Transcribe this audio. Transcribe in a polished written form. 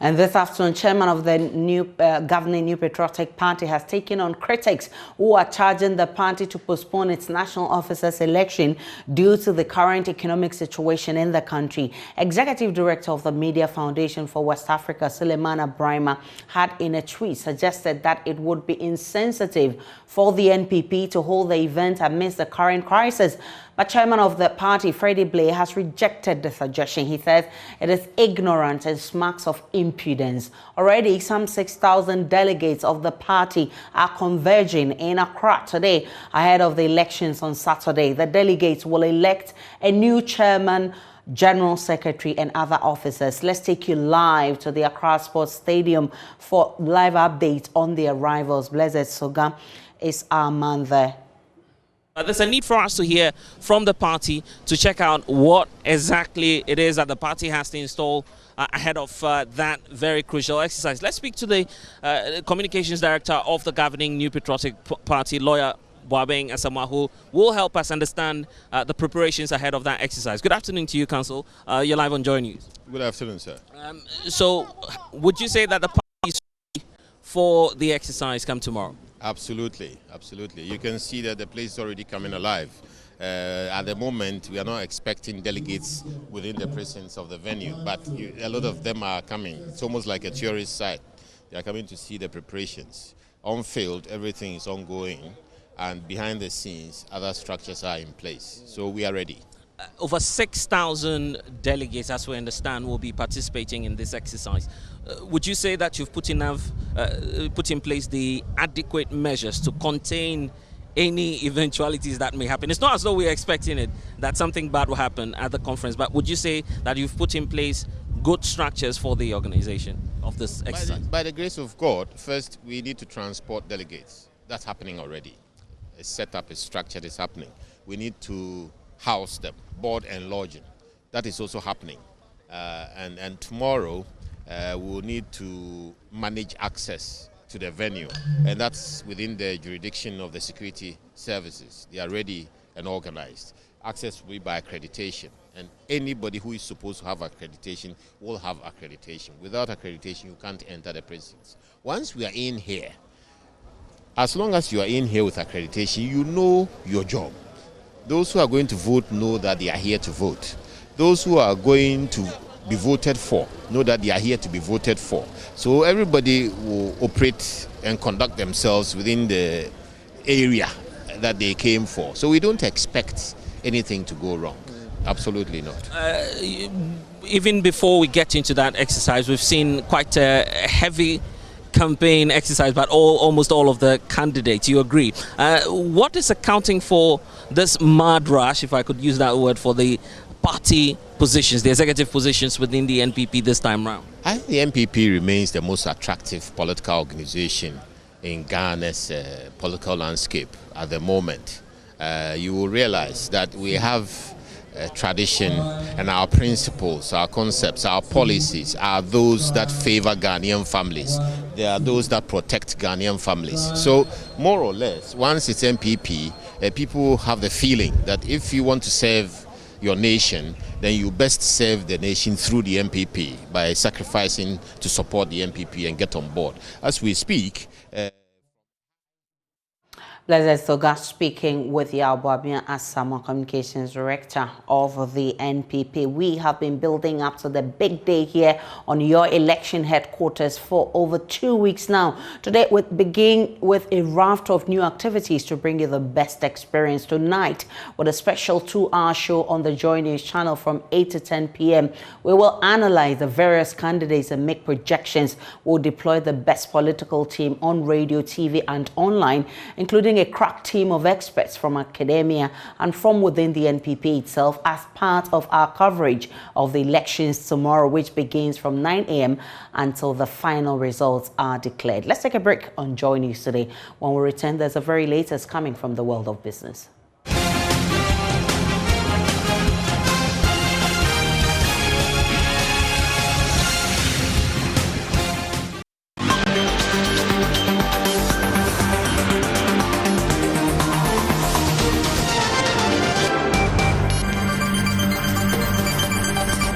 And this afternoon, chairman of the new governing New Patriotic Party has taken on critics who are charging the party to postpone its national officers election due to the current economic situation in the country. Executive Director of the Media Foundation for West Africa, Suleimana Brima, had in a tweet suggested that it would be insensitive for the NPP to hold the event amidst the current crisis. But chairman of the party, Freddie Blair, has rejected the suggestion. He says it is ignorant and smacks of impudence. Already, some 6,000 delegates of the party are converging in Accra today ahead of the elections on Saturday. The delegates will elect a new chairman, General Secretary and other officers. Let's take you live to the Accra Sports Stadium for live updates on the arrivals. Blessed Soga is our man there. There's a need for us to hear from the party to check out what exactly it is that the party has to install ahead of that very crucial exercise. Let's speak to the communications director of the governing New Patriotic Party, lawyer Boabeng Asamoah, who will help us understand the preparations ahead of that exercise. Good afternoon to you, Council. You're live on Joy News. Good afternoon, sir. So, would you say that the party is ready for the exercise come tomorrow? Absolutely, absolutely. You can see that the place is already coming alive. At the moment, we are not expecting delegates within the presence of the venue, but a lot of them are coming. It's almost like a tourist site. They are coming to see the preparations. On field, everything is ongoing, and behind the scenes, other structures are in place. So we are ready. Over 6,000 delegates, as we understand, will be participating in this exercise. Would you say that you've put in place the adequate measures to contain any eventualities that may happen? It's not as though we're expecting it, that something bad will happen at the conference, but would you say that you've put in place good structures for the organization of this exercise? By the grace of God, first we need to transport delegates. That's happening already. A setup, a structure is happening. We need to house them, board and lodging. That is also happening. And tomorrow, we'll need to manage access to the venue. And that's within the jurisdiction of the security services. They are ready and organized. Access will be by accreditation. And anybody who is supposed to have accreditation will have accreditation. Without accreditation, you can't enter the precincts. Once we are in here, as long as you are in here with accreditation, you know your job. Those who are going to vote know that they are here to vote. Those who are going to be voted for know that they are here to be voted for. So everybody will operate and conduct themselves within the area that they came for. So we don't expect anything to go wrong. Absolutely not. Even before we get into that exercise, we've seen quite a heavy campaign exercise, but almost all of the candidates. You agree? What is accounting for this mad rush, if I could use that word, for the party positions, the executive positions within the NPP this time round? I think the NPP remains the most attractive political organization in Ghana's political landscape at the moment. You will realize that we have tradition, and our principles, our concepts, our policies are those that favor Ghanaian families. They are those that protect Ghanaian families. So more or less, once it's NPP, people have the feeling that if you want to serve your nation, then you best serve the nation through the NPP by sacrificing to support the NPP and get on board. As we speak, Blessed Soga speaking with Boabeng Asamoah, Communications Director of the NPP. We have been building up to the big day here on your election headquarters for over 2 weeks now. Today we begin with a raft of new activities to bring you the best experience. Tonight, with a special 2-hour show on the Joy News channel from 8 to 10 p.m., we will analyze the various candidates and make projections. We'll deploy the best political team on radio, TV, and online, including a crack team of experts from academia and from within the NPP itself as part of our coverage of the elections tomorrow, which begins from 9 a.m. until the final results are declared. Let's take a break on Joy News today. When we return, there's a very latest coming from the world of business.